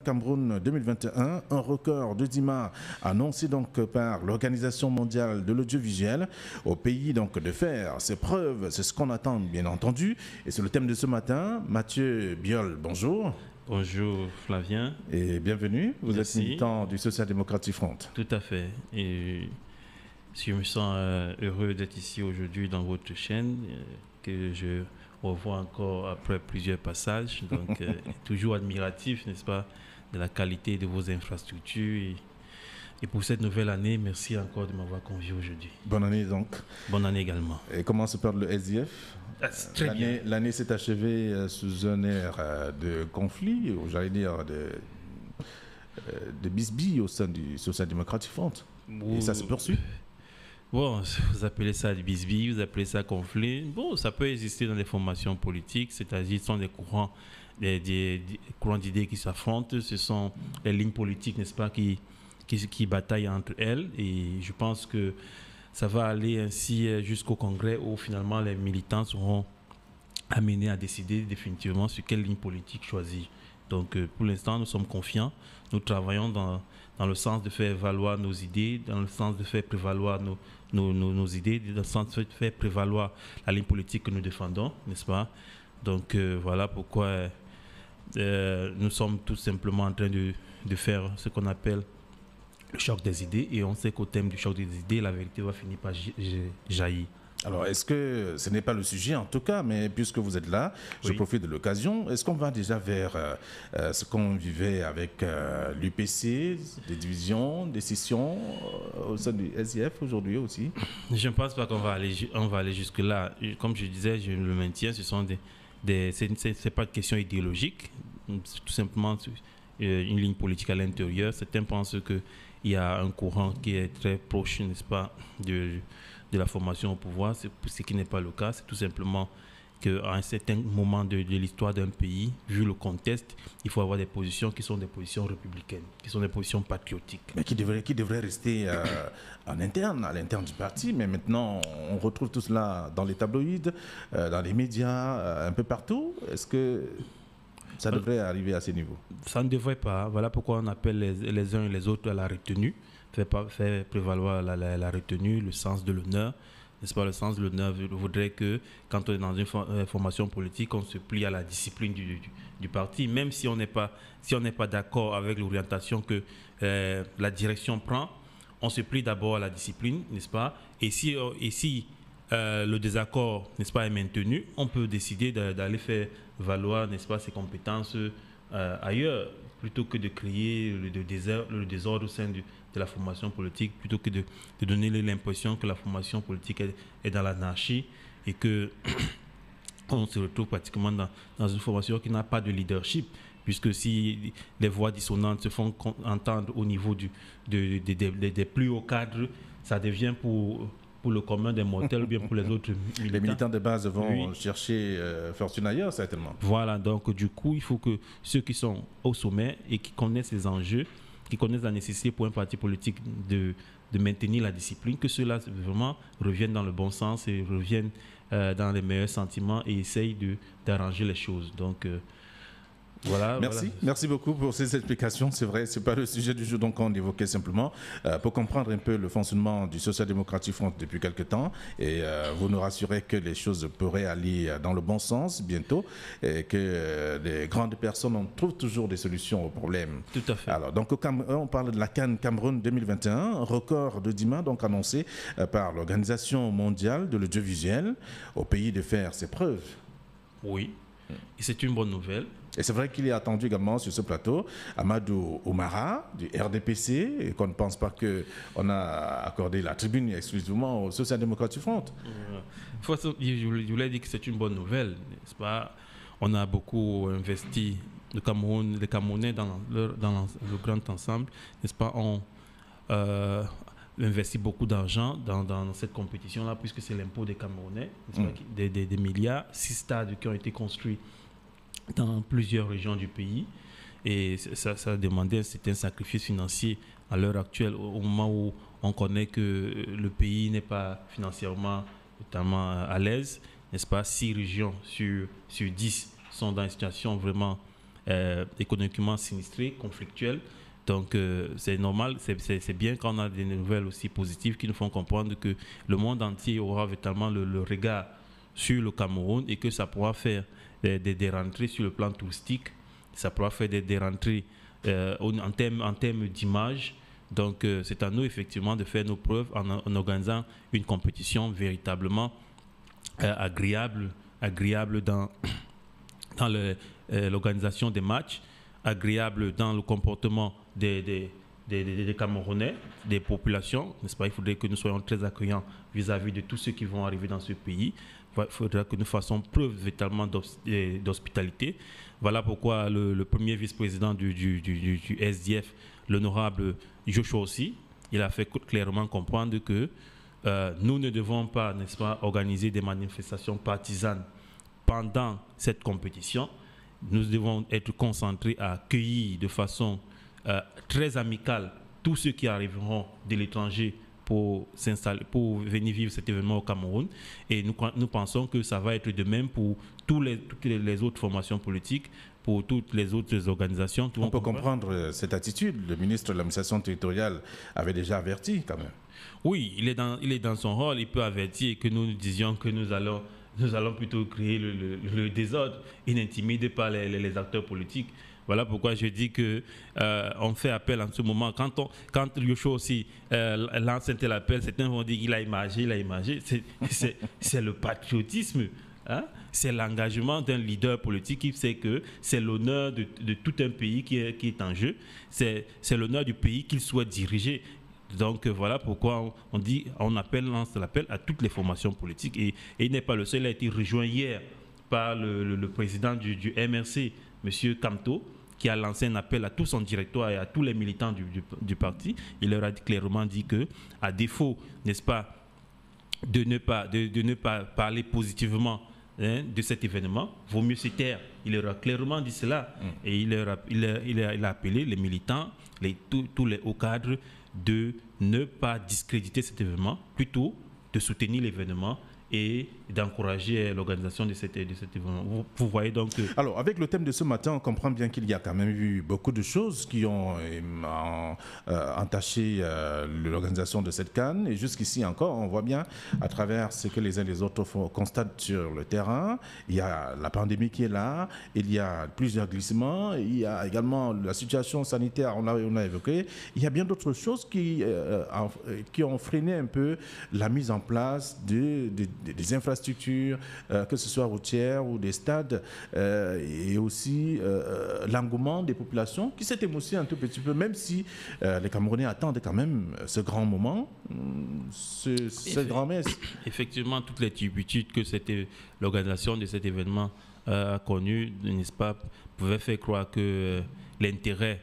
Cameroun 2021, un record de DIMA annoncé donc par l'Organisation mondiale de l'audiovisuel au pays donc de faire ses preuves, c'est ce qu'on attend bien entendu. Et c'est le thème de ce matin. Mathieu Biol, bonjour. Bonjour Flavien. Et bienvenue. Vous Merci. êtes militant du Social Democratic Front. Tout à fait. Et je me sens heureux d'être ici aujourd'hui dans votre chaîne, que je revois encore après plusieurs passages. Donc, toujours admiratif, n'est-ce pas, de la qualité de vos infrastructures. Et pour cette nouvelle année, merci encore de m'avoir convié aujourd'hui. Bonne année donc. Bonne année également. Et comment se porte le SDF? Très bien. L'année s'est achevée sous un air de conflit, ou j'allais dire de bisbille au sein du Social Democratic Front. Et ça se poursuit. Bon, vous appelez ça du bisbille, vous appelez ça conflit. Bon, ça peut exister dans les formations politiques, c'est-à-dire ce sont des courants, des courants d'idées qui s'affrontent, ce sont les lignes politiques, n'est-ce pas, qui bataillent entre elles. Et je pense que ça va aller ainsi jusqu'au Congrès où finalement les militants seront amenés à décider définitivement sur quelle ligne politique choisir. Donc pour l'instant, nous sommes confiants. Nous travaillons dans le sens de faire valoir nos idées, dans le sens de faire prévaloir nos idées, dans le sens de faire prévaloir la ligne politique que nous défendons, n'est-ce pas? Donc voilà pourquoi nous sommes tout simplement en train de faire ce qu'on appelle le choc des idées, et on sait qu'au thème du choc des idées, la vérité va finir par jaillir. Alors, est-ce que ce n'est pas le sujet en tout cas, mais puisque vous êtes là, je profite de l'occasion, est-ce qu'on va déjà vers ce qu'on vivait avec l'UPC, des divisions, des scissions au sein du SDF aujourd'hui aussi? Je ne pense pas qu'on va aller jusque-là. Comme je disais, je le maintiens, c'est pas de question idéologique, c'est tout simplement une ligne politique à l'intérieur. Certains pensent qu'il y a un courant qui est très proche, n'est-ce pas, de la formation au pouvoir, ce qui n'est pas le cas. C'est tout simplement qu'à un certain moment de l'histoire d'un pays, vu le contexte, il faut avoir des positions qui sont des positions républicaines, qui sont des positions patriotiques. Mais qui devraient rester à l'interne du parti, mais maintenant on retrouve tout cela dans les tabloïds, dans les médias, un peu partout. Est-ce que ça devrait arriver à ce niveau? Ça ne devrait pas. Voilà pourquoi on appelle les uns et les autres à la retenue. Faire prévaloir la retenue, le sens de l'honneur. N'est-ce pas? Le sens de l'honneur voudrait que, quand on est dans une formation politique, on se plie à la discipline du parti, même si on n'est pas d'accord avec l'orientation que la direction prend, on se plie d'abord à la discipline, n'est-ce pas? Et si le désaccord, n'est-ce pas, est maintenu, on peut décider d'aller faire valoir, n'est-ce pas, ses compétences ailleurs, plutôt que de créer le désordre au sein de la formation politique, plutôt que de donner l'impression que la formation politique est dans l'anarchie et que on se retrouve pratiquement dans une formation qui n'a pas de leadership, puisque si les voix dissonantes se font entendre au niveau des plus hauts cadres, ça devient pour le commun des mortels ou bien pour les autres militants. Les militants de base vont chercher fortune ailleurs, certainement. Voilà, donc du coup, il faut que ceux qui sont au sommet et qui connaissent les enjeux, qui connaissent la nécessité pour un parti politique de maintenir la discipline, que ceux-là vraiment reviennent dans le bon sens et reviennent dans les meilleurs sentiments et essayent d'arranger les choses. Donc, voilà. Merci beaucoup pour ces explications. C'est vrai, ce n'est pas le sujet du jour, donc on évoquait simplement pour comprendre un peu le fonctionnement du Social Democratic Front depuis quelque temps, et vous nous rassurez que les choses pourraient aller dans le bon sens bientôt et que les grandes personnes trouvent toujours des solutions aux problèmes. Tout à fait. Alors, donc on parle de la CAN Cameroun 2021, un record de DIMA donc annoncé par l'Organisation mondiale de l'audiovisuel au pays de faire ses preuves. Oui, et c'est une bonne nouvelle. Et c'est vrai qu'il est attendu également sur ce plateau Amadou Oumara du RDPC, et qu'on ne pense pas qu'on a accordé la tribune exclusivement au Social Democratic Front. Je voulais dire que c'est une bonne nouvelle, n'est-ce pas? On a beaucoup investi, les Camerounais dans le grand ensemble, n'est-ce pas, ont investi beaucoup d'argent dans cette compétition-là, puisque c'est l'impôt des Camerounais, n'est-ce pas, des milliards, 6 stades qui ont été construits dans plusieurs régions du pays, et ça a demandé un certain sacrifice financier à l'heure actuelle, au moment où on connaît que le pays n'est pas financièrement notamment à l'aise, n'est-ce pas? 6 régions sur 10 sont dans une situation vraiment économiquement sinistrés, conflictuels. Donc c'est normal, c'est bien quand on a des nouvelles aussi positives qui nous font comprendre que le monde entier aura véritablement le regard sur le Cameroun et que ça pourra faire des rentrées sur le plan touristique, ça pourra faire des rentrées en termes d'image. Donc c'est à nous effectivement de faire nos preuves en organisant une compétition véritablement agréable dans l'organisation des matchs, agréable dans le comportement des Camerounais, des populations, n'est-ce pas? Il faudrait que nous soyons très accueillants vis-à-vis de tous ceux qui vont arriver dans ce pays. Il faudra que nous fassions preuve véritablement d'hospitalité. Voilà pourquoi le premier vice-président du SDF, l'honorable Joshua aussi, il a fait clairement comprendre que nous ne devons pas, n'est-ce pas, organiser des manifestations partisanes pendant cette compétition. Nous devons être concentrés à accueillir de façon très amicale tous ceux qui arriveront de l'étranger pour venir vivre cet événement au Cameroun. Et nous pensons que ça va être de même pour toutes les autres formations politiques, pour toutes les autres organisations. On peut comprendre cette attitude. Le ministre de l'administration territoriale avait déjà averti quand même. Oui, il est dans son rôle. Il peut avertir que nous disions que nous allons plutôt créer le désordre et n'intimider pas les acteurs politiques. Voilà pourquoi je dis que on fait appel en ce moment. Quand Yoshua aussi lance un tel appel, certains vont dire qu'il a imagé. C'est le patriotisme. Hein? C'est l'engagement d'un leader politique qui sait que c'est l'honneur de tout un pays qui est en jeu. C'est l'honneur du pays qu'il souhaite diriger. Donc voilà pourquoi on lance l'appel à toutes les formations politiques. Et il n'est pas le seul. Il a été rejoint hier par le président du MRC, M. Kamto, qui a lancé un appel à tout son directoire et à tous les militants du parti. Il leur a clairement dit que, à défaut, n'est-ce pas, de ne pas parler positivement de cet événement, vaut mieux se taire. Il leur a clairement dit cela. Et il a appelé les militants, tous les hauts cadres, de ne pas discréditer cet événement, plutôt de soutenir l'événement et d'encourager l'organisation de cet événement. Vous voyez donc que... Alors, avec le thème de ce matin, on comprend bien qu'il y a quand même eu beaucoup de choses qui ont entaché l'organisation de cette CAN. Et jusqu'ici encore, on voit bien, à travers ce que les uns et les autres constatent sur le terrain, il y a la pandémie qui est là, il y a plusieurs glissements, il y a également la situation sanitaire, on a évoqué. Il y a bien d'autres choses qui ont freiné un peu la mise en place des infrastructures, que ce soit routières ou des stades, et aussi l'engouement des populations qui s'est émoussé un tout petit peu, même si les Camerounais attendent quand même ce grand moment, ce grand messe. Effectivement, toutes les turpitudes que l'organisation de cet événement a connues, n'est-ce pas, pouvaient faire croire que l'intérêt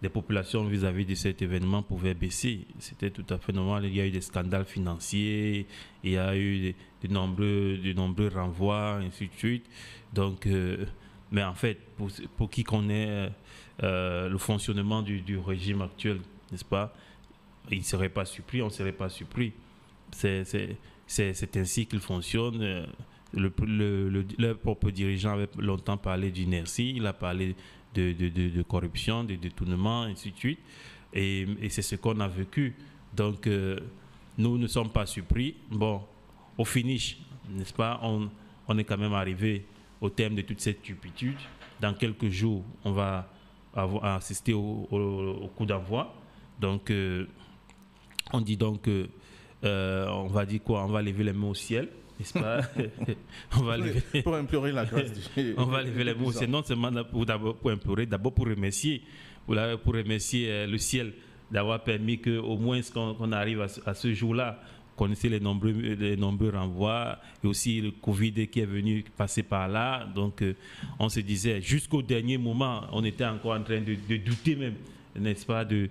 des populations vis-à-vis de cet événement pouvait baisser. C'était tout à fait normal. Il y a eu des scandales financiers, il y a eu de nombreux renvois, ainsi de suite. Donc, mais en fait, pour qui connaît le fonctionnement du régime actuel, n'est-ce pas, il ne serait pas surpris, on ne serait pas surpris. C'est ainsi qu'il fonctionne. Le propre dirigeant avait longtemps parlé d'inertie, il a parlé de corruption, de détournement, ainsi de suite. Et c'est ce qu'on a vécu. Donc, nous ne sommes pas surpris. Bon, au finish, n'est-ce pas, on est quand même arrivé au terme de toute cette turpitude. Dans quelques jours, on va assister au coup d'envoi. Donc, on dit donc, on va dire quoi? On va lever les mains au ciel. N'est-ce pas? Pour implorer la grâce on va lever les mots, c'est non seulement pour implorer, d'abord pour remercier le ciel d'avoir permis qu'au moins qu'on arrive à ce jour-là. Vous connaissez les nombreux renvois et aussi le Covid qui est venu passer par là. Donc on se disait, jusqu'au dernier moment, on était encore en train de douter même, n'est-ce pas, de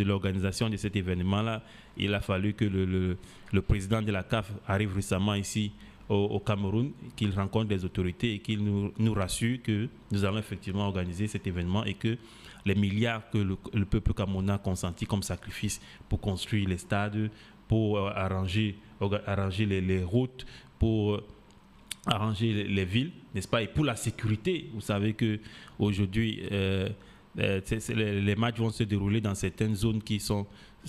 l'organisation de cet événement-là. Il a fallu que le président de la CAF arrive récemment ici au Cameroun, qu'il rencontre les autorités et qu'il nous rassure que nous allons effectivement organiser cet événement et que les milliards que le peuple camerounais a consentis comme sacrifice pour construire les stades, pour arranger les routes, pour arranger les villes, n'est-ce pas? Et pour la sécurité, vous savez qu'aujourd'hui, les matchs vont se dérouler dans certaines zones qui sont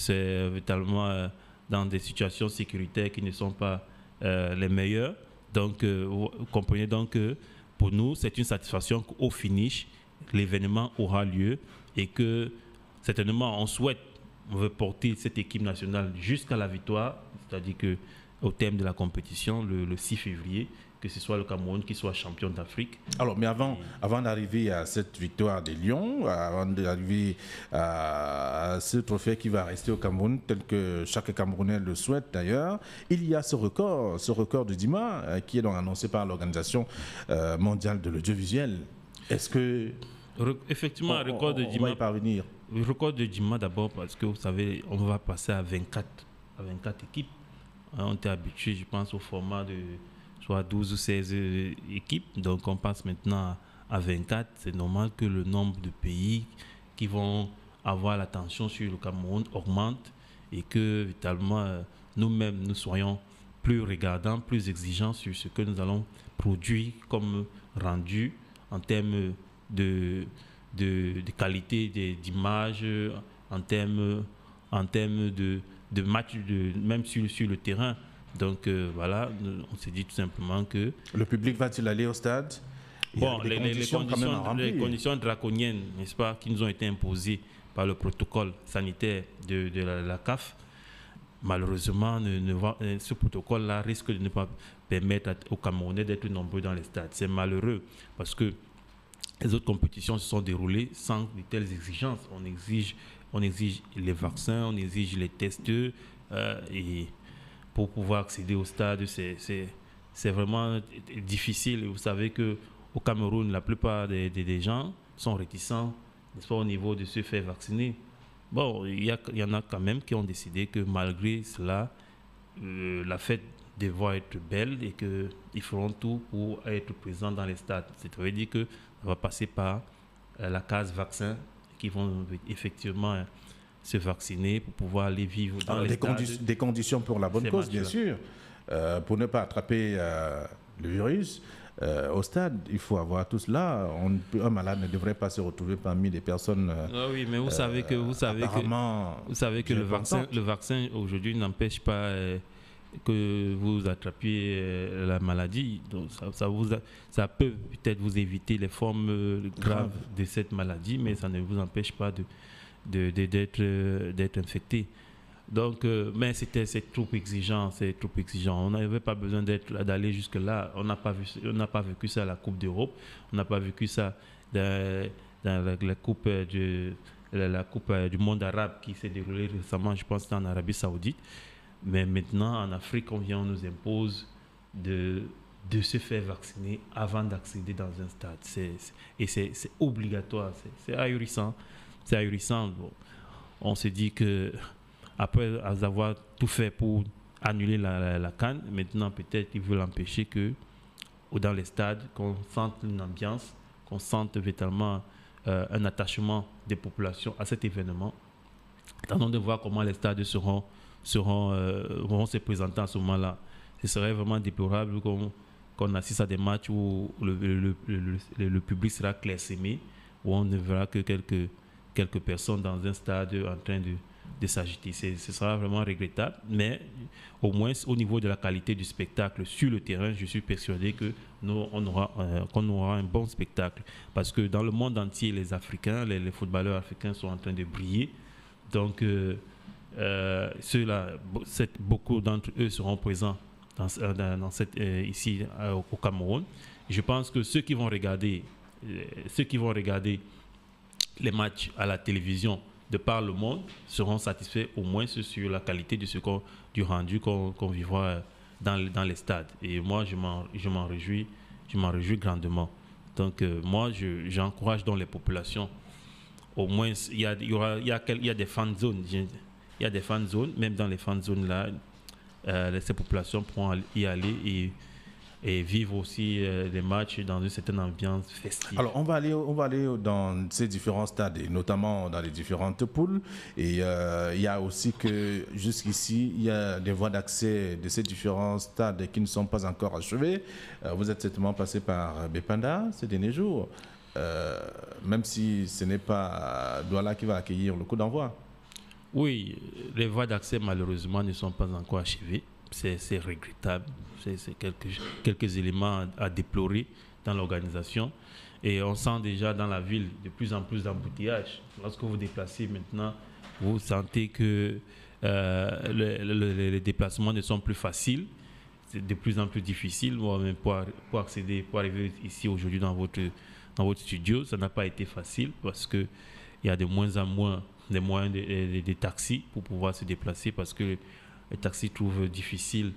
véritablement dans des situations sécuritaires qui ne sont pas les meilleures. Donc, vous comprenez donc que pour nous, c'est une satisfaction qu'au finish, l'événement aura lieu et que certainement, on veut porter cette équipe nationale jusqu'à la victoire, c'est-à-dire qu'au terme de la compétition, le 6 février, que ce soit le Cameroun qui soit champion d'Afrique. Alors, mais avant d'arriver à cette victoire des Lions, avant d'arriver à ce trophée qui va rester au Cameroun, tel que chaque Camerounais le souhaite d'ailleurs, il y a ce record de Dima, qui est donc annoncé par l'Organisation mondiale de l'audiovisuel. Est-ce que... Effectivement, le record de Dima... On va y parvenir. Le record de Dima d'abord parce que vous savez, on va passer à 24 équipes. On était habitué, je pense, au format de soit 12 ou 16 équipes. Donc on passe maintenant à 24. C'est normal que le nombre de pays qui vont avoir l'attention sur le Cameroun augmente et que vitalement nous-mêmes nous soyons plus regardants, plus exigeants sur ce que nous allons produire comme rendu en termes de qualité d'image, en termes de match, même sur le terrain. Donc voilà, on s'est dit tout simplement que... Le public va-t-il aller au stade? Bon, les conditions draconiennes, n'est-ce pas, qui nous ont été imposées par le protocole sanitaire de la CAF, malheureusement, ce protocole-là risque de ne pas permettre aux Camerounais d'être nombreux dans les stades. C'est malheureux parce que les autres compétitions se sont déroulées sans de telles exigences. On exige les vaccins, on exige les tests et pour pouvoir accéder au stade, c'est vraiment difficile. Vous savez qu'au Cameroun, la plupart des gens sont réticents, n'est-ce pas, au niveau de se faire vacciner. Bon, il y en a quand même qui ont décidé que malgré cela, la fête devra être belle et qu'ils feront tout pour être présents dans les stades. Ça veut dire que ça va passer par la case vaccin qui vont effectivement se vacciner pour pouvoir aller vivre dans les stades. Des conditions pour la bonne cause, bien sûr. Pour ne pas attraper le virus, au stade, il faut avoir tout cela. Un malade ne devrait pas se retrouver parmi des personnes. Oui, mais vous savez que le vaccin aujourd'hui n'empêche pas que vous attrapiez la maladie. Donc ça peut peut-être vous éviter les formes graves de cette maladie, mais ça ne vous empêche pas d'être infecté. Donc, mais c'est trop exigeant, On n'avait pas besoin d'aller jusque là. On n'a pas vécu ça à la Coupe d'Europe. On n'a pas vécu ça dans la Coupe du monde arabe qui s'est déroulée récemment, je pense, en Arabie Saoudite. Mais maintenant, en Afrique, on nous impose de se faire vacciner avant d'accéder dans un stade. C'est obligatoire. C'est ahurissant. C'est ahurissant. Bon, on s'est dit que après avoir tout fait pour annuler la CAN, maintenant peut-être ils veulent empêcher que dans les stades, qu'on sente une ambiance, qu'on sente véritablement un attachement des populations à cet événement. Attendons de voir comment les stades vont se présenter à ce moment-là. Ce serait vraiment déplorable qu'on assiste à des matchs où le public sera clairsemé, où on ne verra que quelques personnes dans un stade en train de s'agiter. Ce sera vraiment regrettable, mais au moins au niveau de la qualité du spectacle sur le terrain, je suis persuadé qu'on aura un bon spectacle. Parce que dans le monde entier, les Africains, les footballeurs africains sont en train de briller. Donc, ceux-là, beaucoup d'entre eux seront présents ici au Cameroun. Je pense que ceux qui vont regarder les matchs à la télévision de par le monde seront satisfaits au moins sur la qualité du rendu qu'on vivra dans les stades. Et moi, je m'en réjouis grandement. Donc, moi, j'encourage dans les populations. Au moins, il y a des fan zones. Il y a des fan zones, même dans les fan zones là, ces populations pourront y aller et et vivre aussi les matchs dans une certaine ambiance festive. Alors, on va aller dans ces différents stades, et notamment dans les différentes poules. Et il y a aussi que jusqu'ici, il y a des voies d'accès de ces différents stades qui ne sont pas encore achevées. Vous êtes certainement passé par Bepanda ces derniers jours, même si ce n'est pas Douala qui va accueillir le coup d'envoi. Oui, les voies d'accès malheureusement ne sont pas encore achevées. C'est regrettable. C'est quelques éléments à déplorer dans l'organisation. Et on sent déjà dans la ville de plus en plus d'embouteillages. Lorsque vous vous déplacez maintenant, vous sentez que les déplacements ne sont plus faciles. C'est de plus en plus difficile. Moi-même, pour accéder, pour arriver ici aujourd'hui dans votre studio, ça n'a pas été facile parce qu'il y a de moins en moins des moyens des taxis pour pouvoir se déplacer parce que les taxis trouvent difficile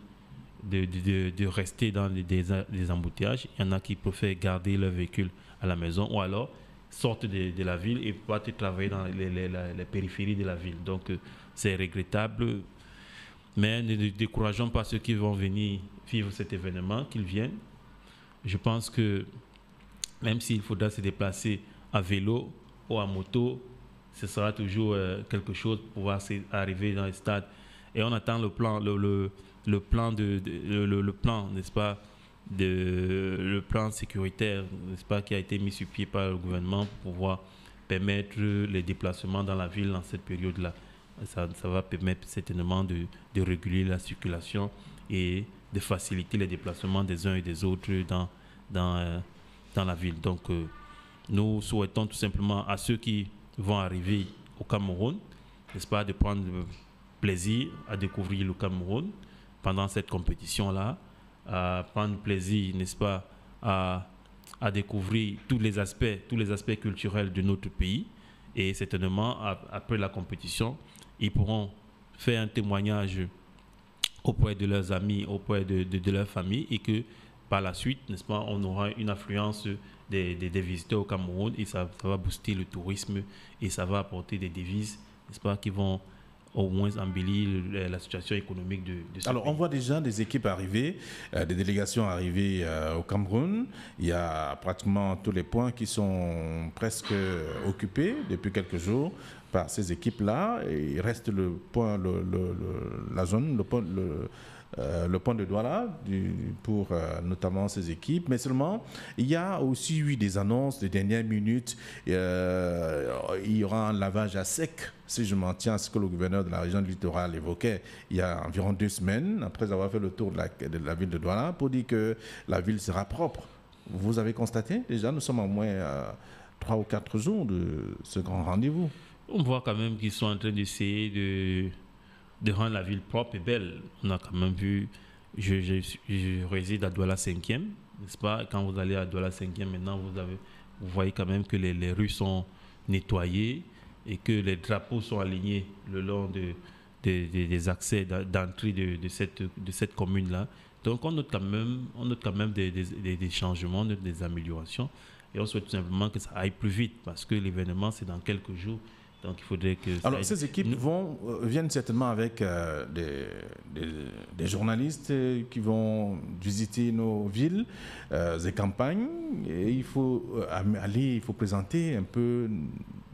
de rester dans des embouteillages. Il y en a qui préfèrent garder leur véhicule à la maison ou alors sortent de la ville et partent travailler dans les périphéries de la ville. Donc c'est regrettable, mais ne décourageons pas ceux qui vont venir vivre cet événement, qu'ils viennent. Je pense que même s'il faudra se déplacer à vélo ou à moto, ce sera toujours quelque chose pour pouvoir arriver dans les stades. Et on attend le plan, le plan, n'est-ce pas, le plan sécuritaire, n'est-ce pas, qui a été mis sur pied par le gouvernement pour pouvoir permettre les déplacements dans la ville dans cette période-là. Ça va permettre certainement de réguler la circulation et de faciliter les déplacements des uns et des autres dans la ville. Donc, nous souhaitons tout simplement à ceux qui vont arriver au Cameroun, n'est-ce pas, de prendre plaisir à découvrir le Cameroun pendant cette compétition-là, à prendre plaisir, n'est-ce pas, à découvrir tous les aspects culturels de notre pays. Et certainement, après la compétition, ils pourront faire un témoignage auprès de leurs amis, auprès de leur famille, et que par la suite, n'est-ce pas, on aura une affluence des visiteurs au Cameroun et ça va booster le tourisme et ça va apporter des devises, n'est-ce pas, qui vont au moins embellir la situation économique de ce Alors, pays. on voit déjà des équipes arriver, des délégations arriver au Cameroun. Il y a pratiquement tous les points qui sont presque occupés depuis quelques jours par ces équipes-là. Il reste le point, la zone, le point de Douala pour notamment ces équipes, mais seulement il y a aussi eu des annonces de dernière minute. Il y aura un lavage à sec, si je m'en tiens à ce que le gouverneur de la région du littoral évoquait il y a environ 2 semaines, après avoir fait le tour de la ville de Douala, pour dire que la ville sera propre. Vous avez constaté déjà, nous sommes à moins 3 ou 4 jours de ce grand rendez-vous. On voit quand même qu'ils sont en train d'essayer de rendre la ville propre et belle. On a quand même vu, je réside à Douala 5e, n'est-ce pas? Quand vous allez à Douala 5e, maintenant, vous voyez quand même que les rues sont nettoyées et que les drapeaux sont alignés le long des accès d'entrée de cette commune-là. Donc, on note quand même des changements, des améliorations. Et on souhaite tout simplement que ça aille plus vite parce que l'événement, c'est dans quelques jours. Donc, il faudrait que... Alors, ces équipes viennent certainement avec des journalistes qui vont visiter nos villes et campagnes. Et il faut il faut présenter un peu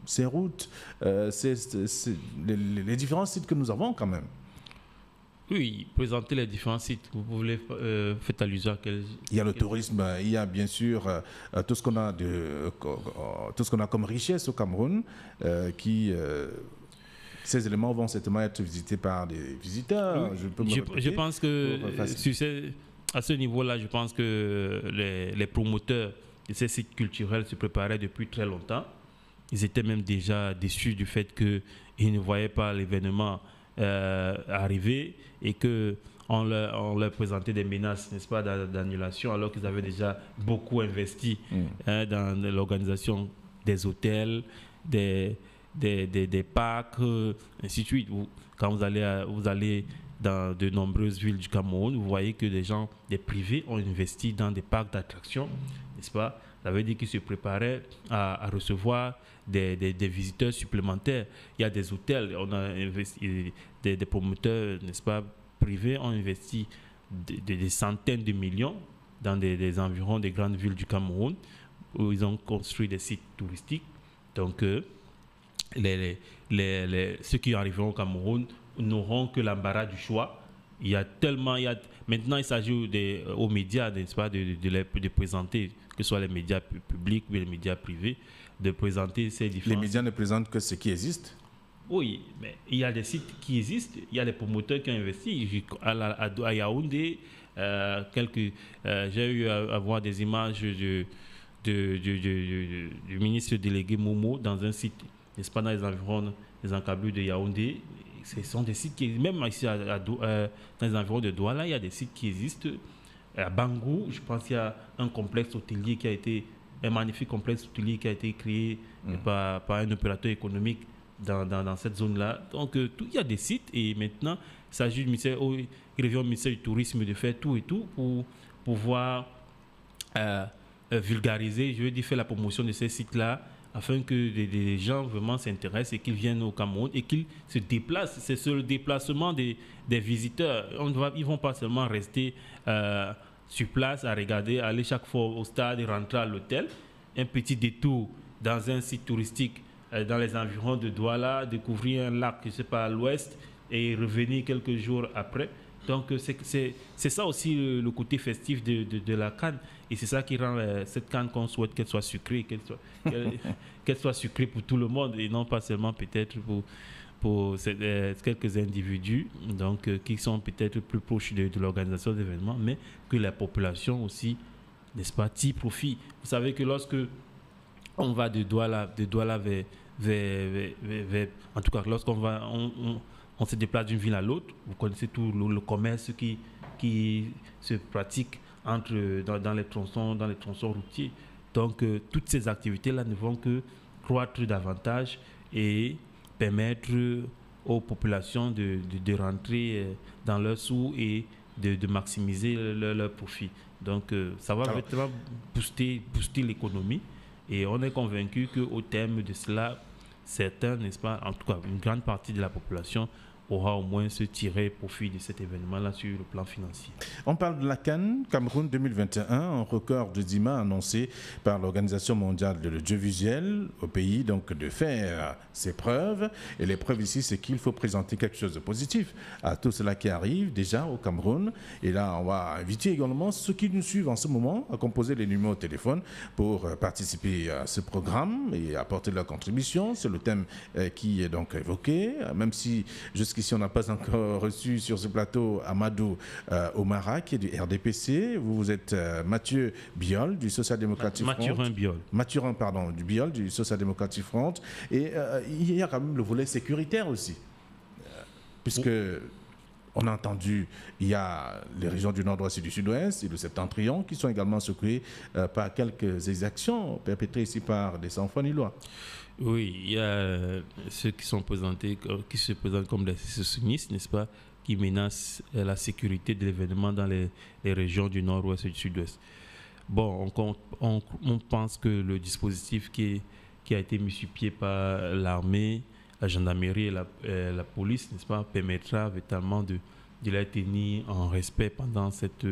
ces routes, les différents sites que nous avons quand même. Oui, présenter les différents sites. Vous voulez faire allusion à quel... Il y a le tourisme, il y a bien sûr tout ce qu'on a comme richesse au Cameroun, ces éléments vont certainement être visités par des visiteurs. Oui, je pense que à ce niveau-là, je pense que les promoteurs de ces sites culturels se préparaient depuis très longtemps. Ils étaient même déjà déçus du fait qu'ils ne voyaient pas l'événement arriver et qu'on leur présentait des menaces, n'est-ce pas, d'annulation, alors qu'ils avaient déjà beaucoup investi dans l'organisation des hôtels, des parcs, ainsi de suite. Quand vous allez dans de nombreuses villes du Cameroun, vous voyez que des privés ont investi dans des parcs d'attractions, n'est-ce pas? Ça veut dire qu'ils se préparaient à recevoir des visiteurs supplémentaires. Il y a des hôtels, on a investi, des promoteurs, n'est-ce pas, privés ont investi des centaines de millions dans des environs des grandes villes du Cameroun, où ils ont construit des sites touristiques. Donc, ceux qui arriveront au Cameroun n'auront que l'embarras du choix. Maintenant, il s'agit aux médias, n'est-ce pas, de présenter, que ce soit les médias publics ou les médias privés, de présenter ces différents... Les médias ne présentent que ce qui existe. Oui, mais il y a des sites qui existent, il y a des promoteurs qui ont investi. À Yaoundé, j'ai eu à voir des images du ministre délégué Momo dans un site, n'est-ce pas, dans les environs des encablures de Yaoundé. Ce sont des sites qui, même ici dans les environs de Douala, il y a des sites qui existent. À Bangou, je pense qu'il y a un complexe hôtelier un magnifique complexe hôtelier qui a été créé par un opérateur économique dans cette zone-là. Donc, il y a des sites et maintenant, il s'agit du ministère, il revient au ministère du Tourisme de faire tout et tout pour pouvoir vulgariser, je veux dire, faire la promotion de ces sites-là afin que des gens vraiment s'intéressent et qu'ils viennent au Cameroun et qu'ils se déplacent. C'est sur le déplacement des visiteurs. Ils ne vont pas seulement rester sur place à regarder, aller chaque fois au stade et rentrer à l'hôtel. Un petit détour dans un site touristique dans les environs de Douala, découvrir un lac, je ne sais pas, à l'ouest et revenir quelques jours après. Donc, c'est ça aussi le côté festif de la CAN. Et c'est ça qui rend cette CAN qu'on souhaite qu'elle soit sucrée, qu'elle soit sucrée pour tout le monde et non pas seulement peut-être pour quelques individus donc, qui sont peut-être plus proches de l'organisation d'événements, mais que la population aussi, n'est-ce pas, tire profit. Vous savez que lorsque on va de Douala vers en tout cas, lorsqu'on va... On se déplace d'une ville à l'autre. Vous connaissez tout le commerce qui se pratique dans les tronçons routiers. Donc, toutes ces activités-là ne vont que croître davantage et permettre aux populations de rentrer dans leurs sous et de maximiser leur profit. Donc, ça va vraiment booster l'économie. Et on est convaincu qu'au terme de cela, certains, n'est-ce pas, en tout cas, une grande partie de la population aura au moins se tirer profit de cet événement-là sur le plan financier. On parle de la CAN Cameroun 2021, un record de Dima annoncé par l'Organisation mondiale de l'audiovisuel au pays, donc de faire ses preuves. Et les preuves ici, c'est qu'il faut présenter quelque chose de positif à tout cela qui arrive déjà au Cameroun. Et là, on va inviter également ceux qui nous suivent en ce moment à composer les numéros de téléphone pour participer à ce programme et apporter leur contribution. C'est le thème qui est donc évoqué, même si jusqu'ici on n'a pas encore reçu sur ce plateau Amadou Omara qui est du RDPC. Vous êtes Mathieu Biol du Social-Démocratique Front. Mathurin, pardon, du Biol du Social-Démocratique Front. Et il y a quand même le volet sécuritaire aussi, puisque on a entendu, il y a les régions du nord-ouest et du sud-ouest et le septentrion qui sont également secouées par quelques exactions perpétrées ici par des sans-foi-ni-loi. Oui, il y a ceux qui se présentent comme des sécessionnistes, n'est-ce pas, qui menacent la sécurité de l'événement dans les régions du nord-ouest et du sud-ouest. Bon, on pense que le dispositif qui a été mis sur pied par l'armée, la gendarmerie et la police, n'est-ce pas, permettra véritablement de les tenir en respect pendant cette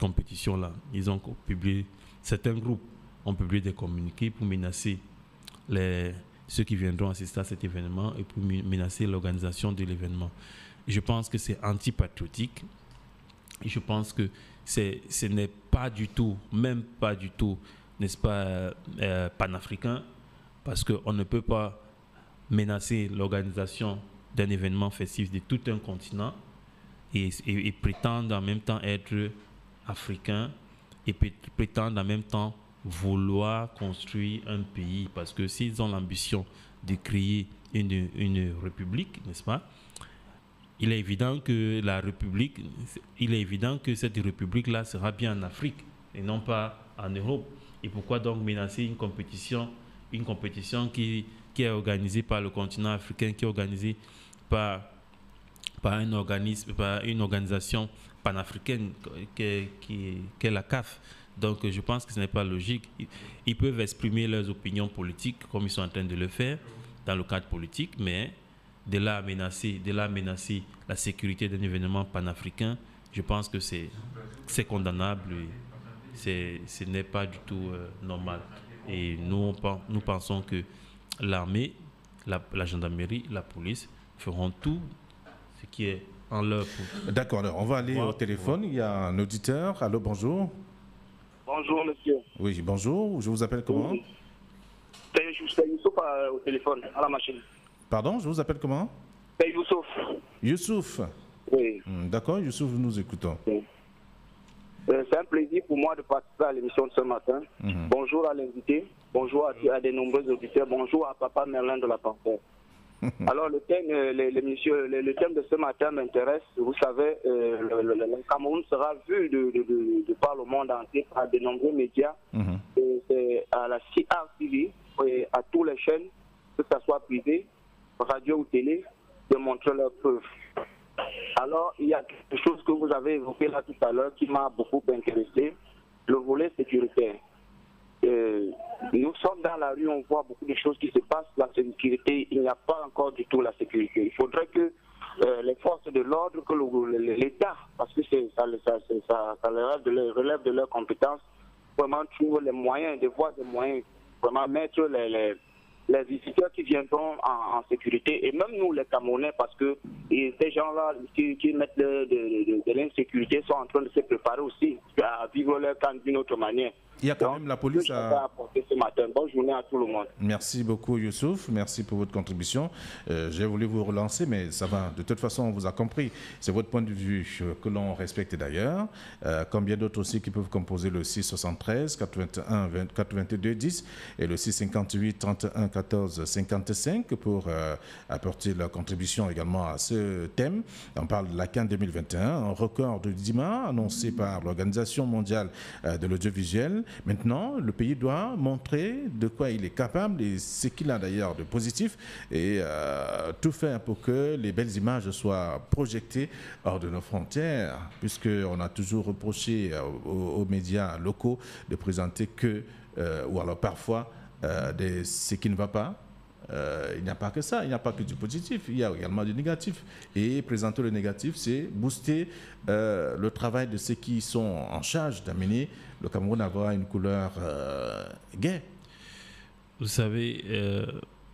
compétition-là. Certains groupes ont publié des communiqués pour menacer ceux qui viendront assister à cet événement et pour menacer l'organisation de l'événement. Je pense que c'est antipatriotique et je pense que ce n'est pas du tout, même pas du tout, n'est-ce pas, panafricain, parce qu'on ne peut pas menacer l'organisation d'un événement festif de tout un continent et prétendre en même temps être africain et prétendre en même temps vouloir construire un pays, parce que s'ils ont l'ambition de créer une république, n'est-ce pas, il est évident que cette république-là sera bien en Afrique et non pas en Europe. Et pourquoi donc menacer une compétition qui est organisée par le continent africain, qui est organisée par une organisation panafricaine qui est la CAF. Donc je pense que ce n'est pas logique. Ils peuvent exprimer leurs opinions politiques comme ils sont en train de le faire dans le cadre politique, mais de là à menacer la sécurité d'un événement panafricain, je pense que c'est condamnable ce n'est pas du tout normal. Et nous pensons que l'armée, la gendarmerie, la police feront tout ce qui est en leur pouvoir. D'accord, alors on va aller au téléphone. Il y a un auditeur. Allô, bonjour. Bonjour, monsieur. Oui, bonjour. Je vous appelle comment? C'est Youssouf au téléphone, à la machine. Pardon, je vous appelle comment? C'est Youssouf. Youssouf. Oui. D'accord, Youssouf, nous écoutons. Oui. C'est un plaisir pour moi de participer à l'émission de ce matin. Bonjour à l'invité, bonjour à des nombreux auditeurs, bonjour à Papa Merlin de la Panthère. Alors le thème de ce matin m'intéresse. Vous savez, le Cameroun sera vu de par le monde entier par de nombreux médias. C'est à la CRTV et à toutes les chaînes, que ce soit privé, radio ou télé, de montrer leurs preuves. Alors, il y a quelque chose que vous avez évoqué là tout à l'heure qui m'a beaucoup intéressé, le volet sécuritaire. Nous sommes dans la rue, on voit beaucoup de choses qui se passent. La sécurité, il n'y a pas encore du tout la sécurité. Il faudrait que les forces de l'ordre, que l'État, parce que ça relève de leurs compétences, vraiment trouvent les moyens, de voir des moyens, vraiment mettre les visiteurs qui viendront en sécurité, et même nous les Camerounais, parce que ces gens-là qui mettent de l'insécurité sont en train de se préparer aussi à vivre leur camp d'une autre manière. Il y a quand même la police à apporter ce matin. Bonne journée à tout le monde. Merci beaucoup Youssouf, merci pour votre contribution. J'ai voulu vous relancer, mais ça va. De toute façon, on vous a compris. C'est votre point de vue que l'on respecte d'ailleurs. Comme bien d'autres aussi qui peuvent composer le 673 81 82 10 et le 658 31 14 55 pour apporter leur contribution également à ce thème. On parle de la CAN 2021, un record de 10 mois annoncé par l'Organisation mondiale de l'audiovisuel. Maintenant, le pays doit montrer de quoi il est capable et ce qu'il a d'ailleurs de positif et tout faire pour que les belles images soient projetées hors de nos frontières, puisqu'on a toujours reproché aux médias locaux de présenter que, ou alors parfois, ce qui ne va pas. Il n'y a pas que ça, il n'y a pas que du positif, il y a également du négatif. Et présenter le négatif, c'est booster le travail de ceux qui sont en charge d'amener le Cameroun à avoir une couleur gaie. Vous savez,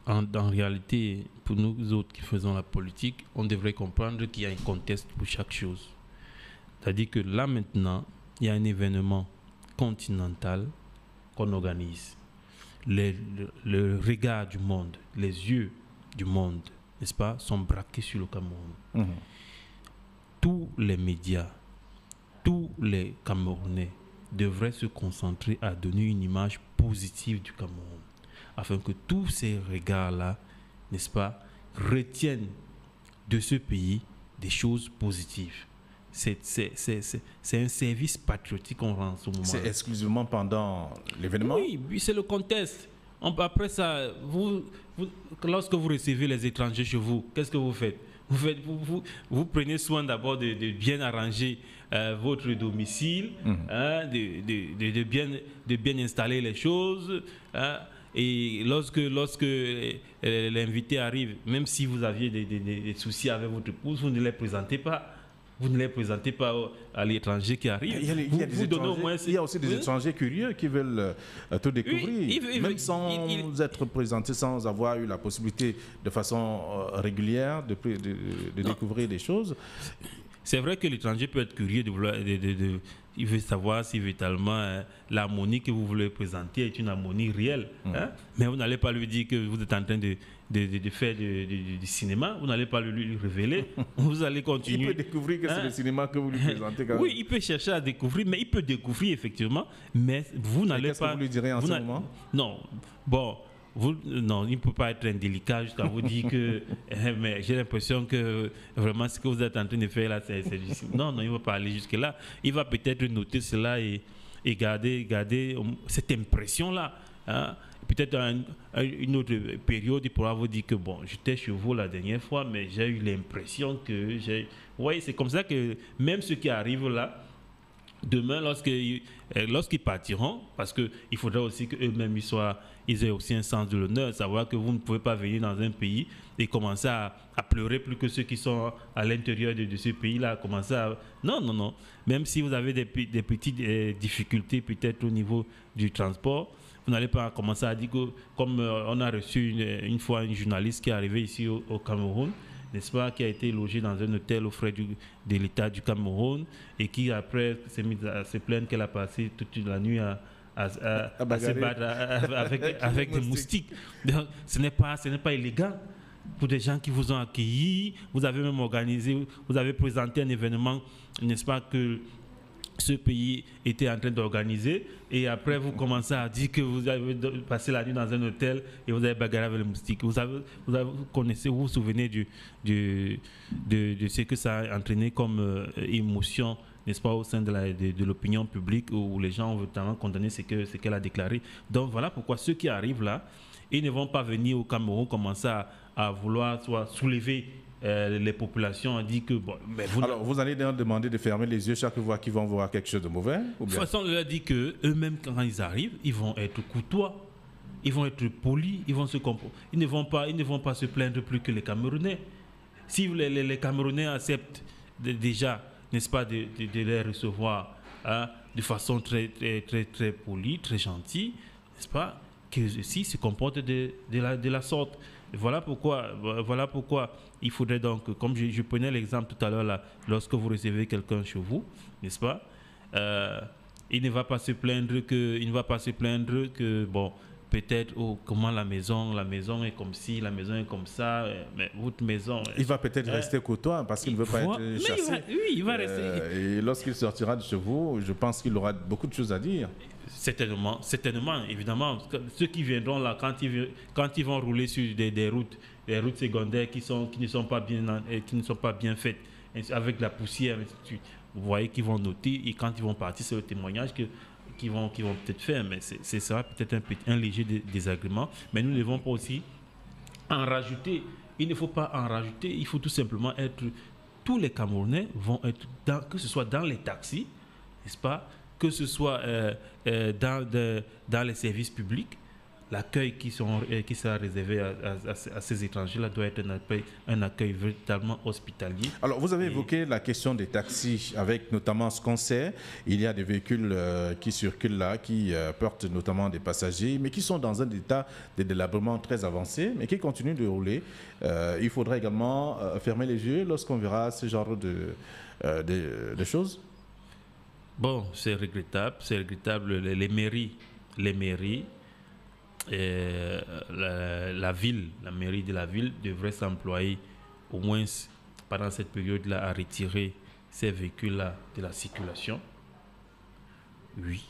en réalité, pour nous autres qui faisons la politique, on devrait comprendre qu'il y a un contexte pour chaque chose. C'est-à-dire que là maintenant, il y a un événement continental qu'on organise. Le regard du monde, les yeux du monde, n'est-ce pas, sont braqués sur le Cameroun. Tous les médias, tous les Camerounais devraient se concentrer à donner une image positive du Cameroun, afin que tous ces regards-là, n'est-ce pas, retiennent de ce pays des choses positives. C'est un service patriotique qu'on rend en ce moment. C'est exclusivement pendant l'événement? Oui, c'est le contexte. Après ça, lorsque vous recevez les étrangers chez vous, qu'est-ce que vous faites? Vous prenez soin d'abord de bien arranger votre domicile, de bien installer les choses. Et lorsque l'invité arrive, même si vous aviez des soucis avec votre épouse, vous ne les présentez pas. Vous ne les présentez pas à l'étranger qui arrive. Il y a aussi des étrangers curieux qui veulent tout découvrir, même sans être présentés, sans avoir eu la possibilité de façon régulière de découvrir des choses. C'est vrai que l'étranger peut être curieux, il veut savoir si véritablement l'harmonie que vous voulez présenter est une harmonie réelle. Mais vous n'allez pas lui dire que vous êtes en train de faire du cinéma, vous n'allez pas lui révéler, vous allez continuer. Il peut découvrir que c'est le cinéma que vous lui présentez quand même. Oui, il peut chercher à découvrir, mais il peut découvrir effectivement, mais vous n'allez pas... Qu'est-ce que vous lui direz en ce moment? Non, bon... non, il ne peut pas être indélicat jusqu'à vous dire que mais j'ai l'impression que vraiment ce que vous êtes en train de faire là, c'est difficile. Non, il ne va pas aller jusque-là. Il va peut-être noter cela et garder cette impression-là. Peut-être à une autre période, il pourra vous dire que bon, j'étais chez vous la dernière fois, mais j'ai eu l'impression que j'ai... Vous voyez, c'est comme ça que même ceux qui arrivent là, demain, lorsqu'ils partiront, parce qu'il faudra aussi qu'eux-mêmes ils aient aussi un sens de l'honneur, savoir que vous ne pouvez pas venir dans un pays et commencer à pleurer plus que ceux qui sont à l'intérieur de ce pays-là, Non. Même si vous avez des petites difficultés peut-être au niveau du transport, vous n'allez pas commencer à dire que, comme on a reçu une fois une journaliste qui est arrivée ici au Cameroun, n'est-ce pas, qui a été logée dans un hôtel aux frais de l'État du Cameroun et qui après s'est mise à se plaindre qu'elle a passé toute la nuit à se battre avec des moustiques. Donc, ce n'est pas illégal pour des gens qui vous ont accueillis. Vous avez même organisé, vous avez présenté un événement, n'est-ce pas, que ce pays était en train d'organiser, et après vous commencez à dire que vous avez passé la nuit dans un hôtel et vous avez bagarré avec les moustiques. Vous vous souvenez de ce que ça a entraîné comme émotion, n'est-ce pas, au sein de l'opinion publique, où les gens ont vraiment condamné ce qu'elle a déclaré. Donc voilà pourquoi ceux qui arrivent là, ils ne vont pas venir au Cameroun commencer à vouloir soit soulever les populations, dit que alors vous allez demander de fermer les yeux chaque fois qu'ils vont voir quelque chose de mauvais, ou bien? De toute façon, on leur dit que eux-mêmes, quand ils arrivent, ils vont être courtois, ils vont être polis, ils ne vont pas se plaindre plus que les Camerounais. Si les Camerounais acceptent déjà, n'est-ce pas, de les recevoir de façon très très très très polie, très gentille, n'est-ce pas, que si se comportent de la sorte. Voilà pourquoi il faudrait donc, comme je prenais l'exemple tout à l'heure là, lorsque vous recevez quelqu'un chez vous, n'est-ce pas, il ne va pas se plaindre que bon, peut-être comment la maison est comme ci, la maison est comme ça, mais votre maison... Il va peut-être rester courtois parce qu'il ne veut pas être chassé. Il va rester. Et lorsqu'il sortira de chez vous, je pense qu'il aura beaucoup de choses à dire. Certainement, évidemment. Ceux qui viendront là, quand ils vont rouler sur des routes secondaires qui ne sont pas bien faites, avec la poussière, vous voyez qu'ils vont noter, et quand ils vont partir, c'est le témoignage qu'ils vont peut-être faire, mais ce sera peut-être un léger désagrément. Mais nous ne devons pas aussi en rajouter. Il ne faut pas en rajouter, il faut tout simplement tous les Camerounais vont être, que ce soit dans les taxis, n'est-ce pas, que ce soit dans les services publics, l'accueil qui sera réservé à ces étrangers-là doit être un accueil véritablement hospitalier. Alors, vous avez évoqué la question des taxis, avec notamment ce qu'on sait. Il y a des véhicules qui circulent là, qui portent notamment des passagers, mais qui sont dans un état de délabrement très avancé, mais qui continuent de rouler. Il faudra également fermer les yeux lorsqu'on verra ce genre de choses. Bon, c'est regrettable. Les mairies, la mairie de la ville devrait s'employer au moins pendant cette période-là à retirer ces véhicules-là de la circulation. Oui,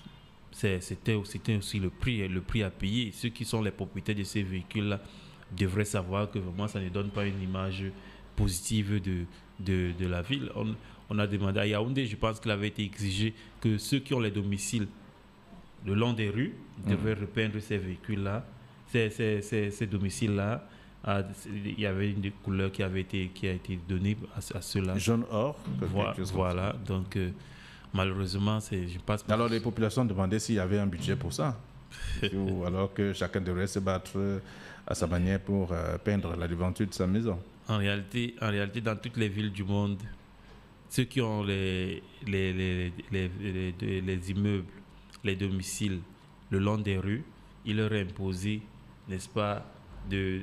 c'était aussi le prix à payer. Ceux qui sont les propriétaires de ces véhicules-là devraient savoir que vraiment ça ne donne pas une image positive de la ville. On a demandé à Yaoundé, je pense qu'il avait été exigé que ceux qui ont les domiciles le long des rues devaient repeindre ces véhicules-là, ces domiciles-là. Il y avait une couleur qui a été donnée à ceux-là. Jaune or. Voilà. Donc, malheureusement, je pense. Alors, les populations demandaient s'il y avait un budget pour ça. Alors que chacun devrait se battre à sa manière pour peindre la devanture de sa maison. En réalité, dans toutes les villes du monde, ceux qui ont les immeubles, les domiciles le long des rues, il leur est imposé, n'est-ce pas, de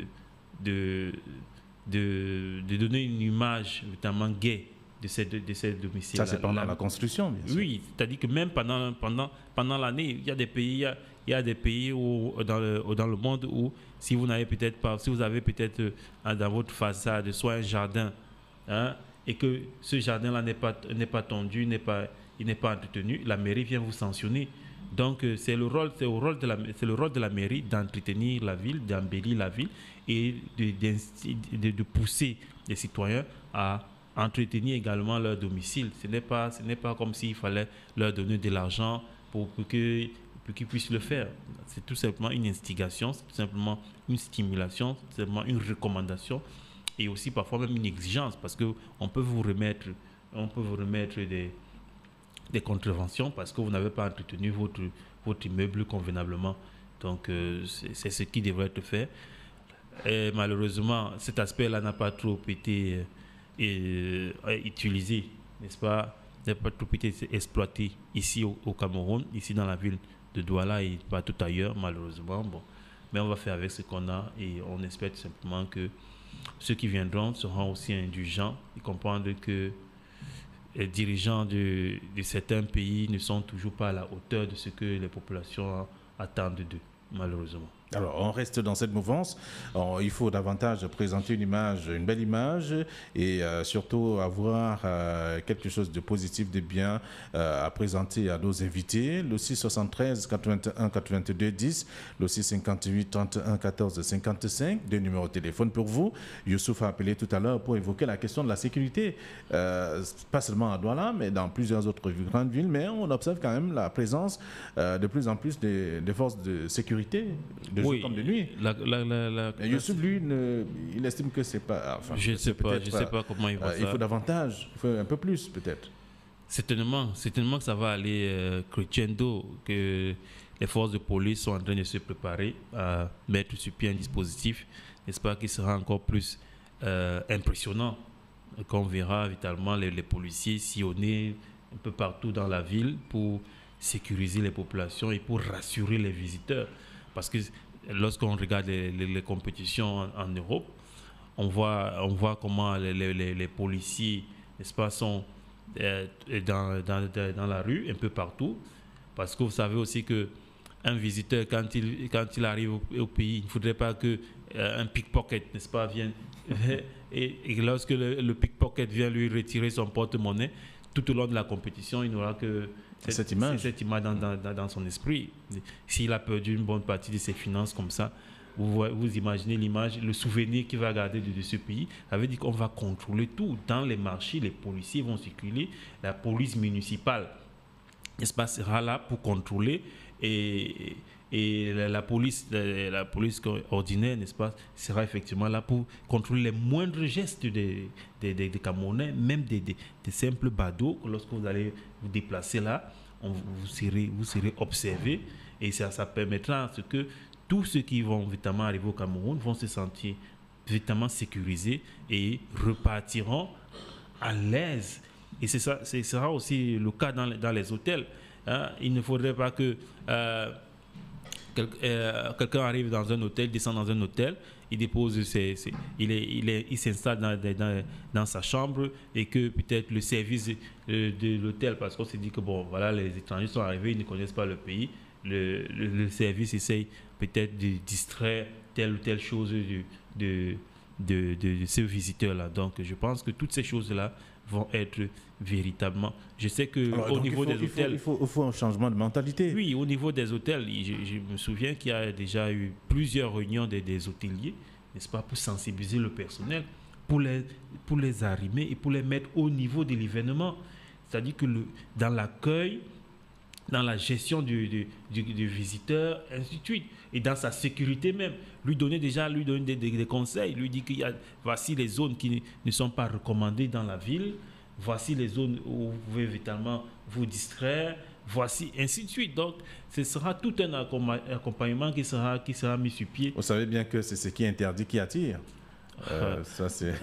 donner une image notamment gaie de ces domiciles. Ça, c'est pendant la construction, bien sûr. Oui, c'est-à-dire que même pendant l'année, il y a des pays où, dans le monde où si vous avez peut-être dans votre façade soit un jardin, et que ce jardin-là n'est pas tondu, il n'est pas entretenu, la mairie vient vous sanctionner. Donc c'est le rôle de la mairie d'entretenir la ville, d'embellir la ville et de pousser les citoyens à entretenir également leur domicile. Ce n'est pas comme s'il fallait leur donner de l'argent pour qu'ils puissent le faire. C'est tout simplement une instigation, c'est tout simplement une stimulation, c'est simplement une recommandation et aussi parfois même une exigence, parce qu'on peut vous remettre des contraventions parce que vous n'avez pas entretenu votre immeuble convenablement. Donc, c'est ce qui devrait être fait. Et malheureusement, cet aspect-là n'a pas trop été utilisé, n'est-ce pas? N'a pas trop été exploité ici au Cameroun, ici dans la ville de Douala et pas tout ailleurs, malheureusement. Bon. Mais on va faire avec ce qu'on a et on espère tout simplement que ceux qui viendront seront aussi indulgents et comprendre que les dirigeants de certains pays ne sont toujours pas à la hauteur de ce que les populations attendent d'eux, malheureusement. Alors, on reste dans cette mouvance. Il faut davantage présenter une belle image et surtout avoir quelque chose de positif, de bien à présenter à nos invités. Le 673 81 82 10, le 658 31 14 55, deux numéros de téléphone pour vous. Youssouf a appelé tout à l'heure pour évoquer la question de la sécurité, pas seulement à Douala, mais dans plusieurs autres grandes villes. Mais on observe quand même la présence de plus en plus des forces de sécurité, de jour comme de nuit. Youssouf, lui, il estime que c'est pas... Enfin, je ne sais pas comment il voit ça. Il faut davantage, il faut un peu plus peut-être. Certainement que ça va aller crescendo, que les forces de police sont en train de se préparer à mettre sur pied un dispositif, n'est-ce pas, qui sera encore plus impressionnant, qu'on verra vitalement les policiers sillonner un peu partout dans la ville pour sécuriser les populations et pour rassurer les visiteurs. Parce que lorsqu'on regarde les compétitions en Europe, on voit comment les policiers, n'est-ce pas, sont dans la rue, un peu partout. Parce que vous savez aussi qu'un visiteur, quand il arrive au pays, il ne faudrait pas qu'un pickpocket, n'est-ce pas, vienne. Et lorsque le pickpocket vient lui retirer son porte-monnaie, tout au long de la compétition, il n'aura que cette image dans son esprit. S'il a perdu une bonne partie de ses finances comme ça, vous imaginez l'image, le souvenir qu'il va garder de ce pays. Ça veut dire qu'on va contrôler tout. Dans les marchés, les policiers vont circuler. La police municipale, n'est-ce pas, sera là pour contrôler. Et la police ordinaire, n'est-ce pas, sera effectivement là pour contrôler les moindres gestes des Camerounais, même des simples badauds. Lorsque vous allez vous déplacer là, vous serez observé et ça permettra à ce que tous ceux qui vont véritablement arriver au Cameroun vont se sentir véritablement sécurisés et repartiront à l'aise. Et ce sera aussi le cas dans les hôtels. Hein. Il ne faudrait pas que quelqu'un arrive dans un hôtel, descend dans un hôtel, il dépose il s'installe dans sa chambre et que peut-être le service de l'hôtel, parce qu'on s'est dit que bon, voilà, les étrangers sont arrivés, ils ne connaissent pas le pays, le service essaye peut-être de distraire telle ou telle chose de ce visiteur-là. Donc je pense que toutes ces choses-là vont être véritablement... Je sais qu'au niveau des hôtels... Il faut un changement de mentalité. Oui, au niveau des hôtels, je me souviens qu'il y a déjà eu plusieurs réunions des hôteliers, n'est-ce pas, pour sensibiliser le personnel, pour les arrimer et pour les mettre au niveau de l'événement. C'est-à-dire que dans l'accueil, dans la gestion du visiteur, ainsi de suite, et dans sa sécurité même, lui donner des conseils, lui dire voici les zones qui ne sont pas recommandées dans la ville, voici les zones où vous pouvez vitalement vous distraire, voici, ainsi de suite. Donc, ce sera tout un accompagnement qui sera mis sur pied. Vous savez bien que c'est ce qui est interdit qui attire. Ça, c'est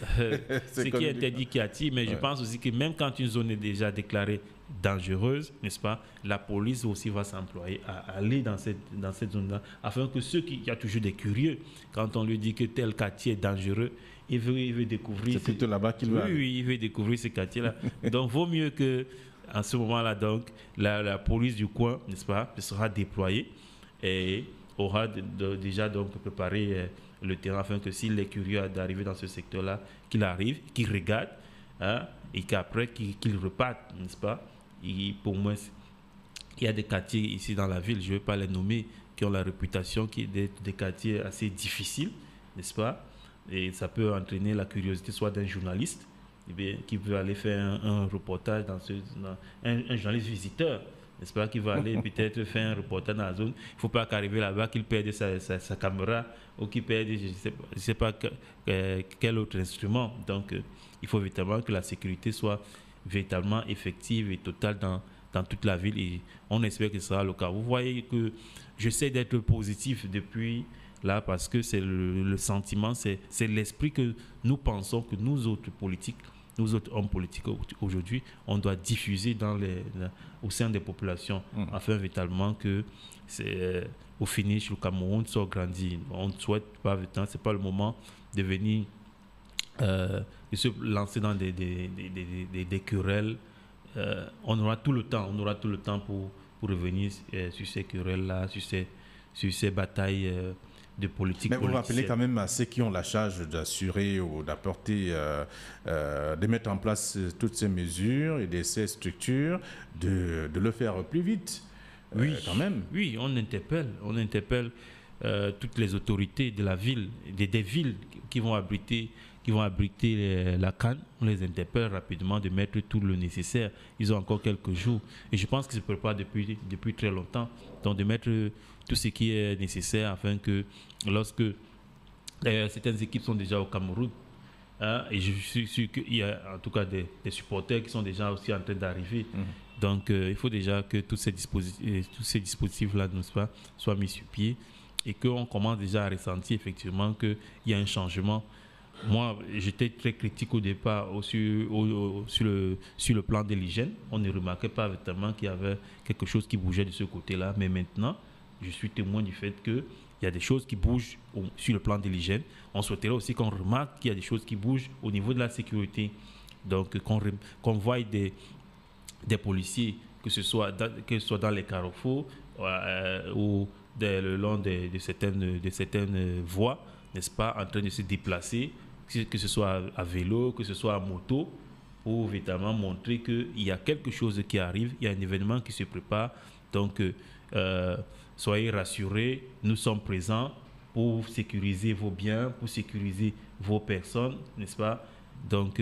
ce qui est interdit qui attire, mais je pense aussi que même quand une zone est déjà déclarée dangereuse, n'est-ce pas, la police aussi va s'employer à aller dans cette zone-là, afin que il y a toujours des curieux, quand on lui dit que tel quartier est dangereux, il veut découvrir. C'est plutôt là-bas qu'il va. Oui, il veut découvrir ce quartier-là. Donc, vaut mieux que, en ce moment-là, donc, la police du coin, n'est-ce pas, sera déployée et aura déjà donc préparé le terrain afin que s'il est curieux d'arriver dans ce secteur-là, qu'il arrive, qu'il regarde, hein, et qu'après qu'il reparte, n'est-ce pas. Et pour moi, il y a des quartiers ici dans la ville, je ne vais pas les nommer, qui ont la réputation d'être des quartiers assez difficiles, n'est-ce pas. Et ça peut entraîner la curiosité soit d'un journaliste, eh bien, qui veut aller faire un reportage un journaliste visiteur, n'est-ce pas, qui va aller peut-être faire un reportage dans la zone. Il ne faut pas qu'arriver là-bas, qu'il perde sa caméra ou qu'il perde, je ne sais pas quel autre instrument. Donc, il faut véritablement que la sécurité soit véritablement effective et totale dans toute la ville et on espère que ce sera le cas. Vous voyez que j'essaie d'être positif depuis là parce que c'est le sentiment, c'est l'esprit que nous pensons que nous autres politiques, nous autres hommes politiques aujourd'hui, on doit diffuser au sein des populations afin véritablement que au finish, le Cameroun soit grandi. On ne souhaite pas, ce n'est pas le moment de venir de se lancer dans des querelles. On aura tout le temps pour revenir sur ces querelles-là, sur ces batailles de politique. Mais vous rappelez quand même à ceux qui ont la charge d'assurer ou d'apporter, de mettre en place toutes ces mesures et ces structures, de le faire plus vite. Oui, quand même. Oui, on interpelle toutes les autorités de la ville, des villes qui vont abriter la CAN. On les interpelle rapidement de mettre tout le nécessaire. Ils ont encore quelques jours. Et je pense qu'ils se préparent depuis très longtemps. Donc de mettre tout ce qui est nécessaire afin que lorsque certaines équipes sont déjà au Cameroun, et je suis sûr qu'il y a en tout cas des supporters qui sont déjà aussi en train d'arriver. Donc il faut déjà que tous ces dispositifs-là soient mis sur pied et qu'on commence déjà à ressentir effectivement qu'il y a un changement. Moi, j'étais très critique au départ sur le plan de l'hygiène. On ne remarquait pas véritablement qu'il y avait quelque chose qui bougeait de ce côté-là. Mais maintenant, je suis témoin du fait qu'il y a des choses qui bougent sur le plan de l'hygiène. On souhaiterait aussi qu'on remarque qu'il y a des choses qui bougent au niveau de la sécurité. Donc, qu'on voie des policiers, que ce soit dans les carrefours ou le long de certaines voies, n'est-ce pas, en train de se déplacer, que ce soit à vélo, que ce soit à moto, pour évidemment montrer qu'il y a quelque chose qui arrive, il y a un événement qui se prépare. Donc, soyez rassurés, nous sommes présents pour sécuriser vos biens, pour sécuriser vos personnes, n'est-ce pas? Donc,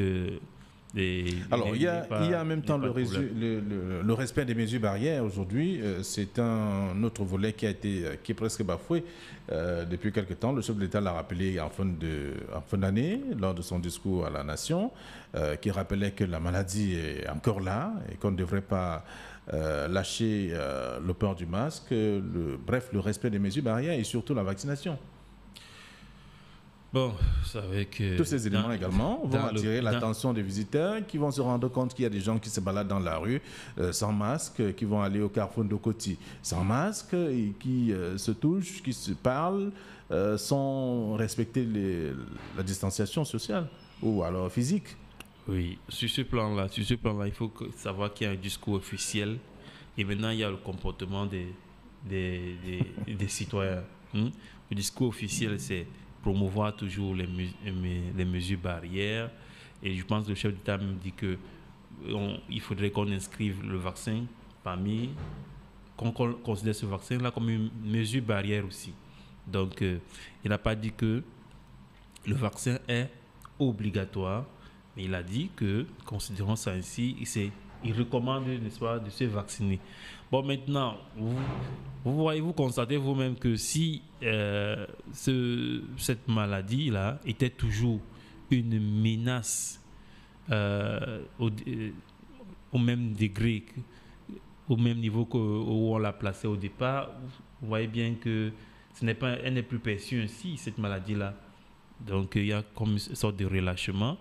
alors, il y a en même temps le respect des mesures barrières aujourd'hui. C'est un autre volet qui est presque bafoué depuis quelque temps. Le chef de l'État l'a rappelé en fin d'année, lors de son discours à la nation, qui rappelait que la maladie est encore là et qu'on ne devrait pas lâcher le port du masque, bref, le respect des mesures barrières et surtout la vaccination. Bon, vous savez que... Tous ces éléments également vont attirer l'attention des visiteurs qui vont se rendre compte qu'il y a des gens qui se baladent dans la rue sans masque, qui vont aller au carrefour d'Okoti sans masque, et qui se touchent, qui se parlent sans respecter la distanciation sociale ou alors physique. Oui, sur ce plan-là, il faut savoir qu'il y a un discours officiel et maintenant il y a le comportement des citoyens. Le discours officiel, c'est promouvoir toujours les mesures barrières. Et je pense que le chef d'État me dit qu'il faudrait qu'on inscrive le vaccin qu'on considère ce vaccin-là comme une mesure barrière aussi. Donc, il n'a pas dit que le vaccin est obligatoire, mais il a dit que, considérant ça ainsi, il recommande, n'est-ce pas, de se vacciner. Bon, maintenant, vous constatez vous-même que si cette maladie-là était toujours une menace au même degré, au même niveau où on l'a placée au départ, vous voyez bien que elle n'est plus perçue ainsi, cette maladie-là. Donc, il y a comme une sorte de relâchement.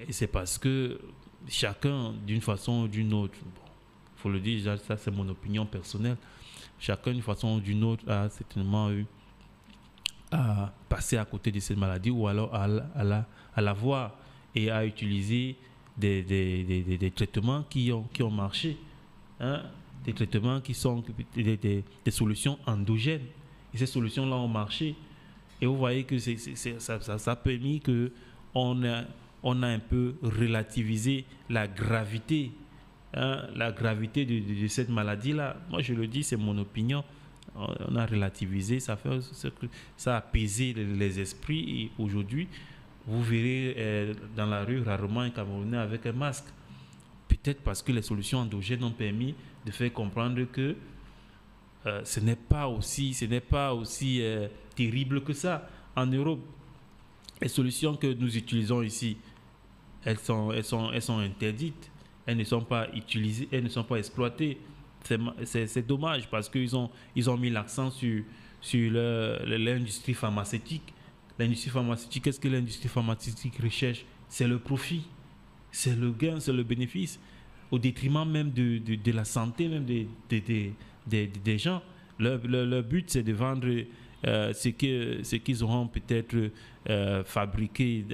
Et c'est parce que chacun, d'une façon ou d'une autre, il faut le dire, ça c'est mon opinion personnelle, chacun d'une façon ou d'une autre a certainement eu à passer à côté de cette maladie ou alors à la voir et à utiliser des traitements qui ont marché, des traitements qui sont des solutions endogènes. Et ces solutions-là ont marché. Et vous voyez que ça a permis qu'on a un peu relativisé la gravité de cette maladie-là. Moi, je le dis, c'est mon opinion. On a relativisé, ça a apaisé les esprits. Et aujourd'hui, vous verrez dans la rue rarement un Camerounais avec un masque. Peut-être parce que les solutions endogènes ont permis de faire comprendre que ce n'est pas aussi terrible que ça. En Europe, les solutions que nous utilisons ici, elles sont interdites. elles ne sont pas utilisées, elles ne sont pas exploitées. C'est dommage parce qu'ils ont mis l'accent sur l'industrie pharmaceutique. L'industrie pharmaceutique, qu'est-ce que l'industrie pharmaceutique recherche? C'est le profit, c'est le gain, c'est le bénéfice, au détriment même de la santé même des gens. Leur but, c'est de vendre ce qu'ils auront peut-être fabriqué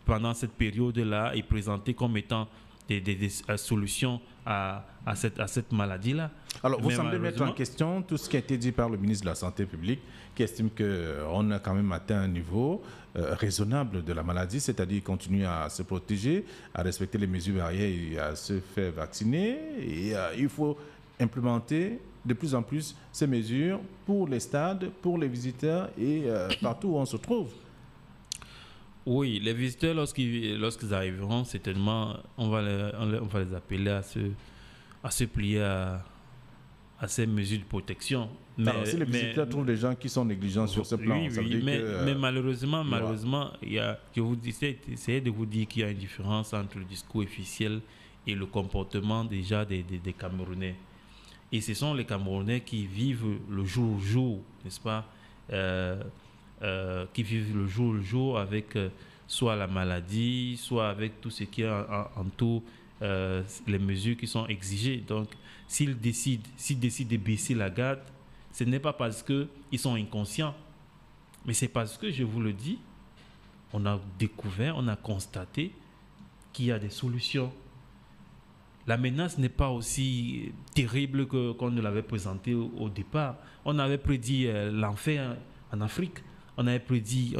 pendant cette période-là et présenté comme étant des solutions à cette maladie-là. Alors, vous semblez mettre en question tout ce qui a été dit par le ministre de la Santé publique, qui estime qu'on a quand même atteint un niveau raisonnable de la maladie, c'est-à-dire continuer à se protéger, à respecter les mesures barrières et à se faire vacciner. Et il faut implémenter de plus en plus ces mesures pour les stades, pour les visiteurs et partout où on se trouve. Oui, les visiteurs, lorsqu'ils arriveront, certainement, on va les appeler à se plier à ces mesures de protection. Alors, si les visiteurs trouvent des gens qui sont négligents sur ce plan, ça veut dire mais malheureusement, j'essayais de vous dire qu'il y a une différence entre le discours officiel et le comportement déjà des Camerounais. Et ce sont les Camerounais qui vivent le jour au jour, n'est-ce pas, qui vivent le jour avec soit la maladie, soit avec tout ce qui entoure les mesures qui sont exigées. Donc, s'ils décident de baisser la garde, ce n'est pas parce qu'ils sont inconscients, mais c'est parce que, je vous le dis, on a découvert, on a constaté qu'il y a des solutions. La menace n'est pas aussi terrible qu'on ne l'avait présentée au départ. On avait prédit l'enfer en Afrique. On avait prédit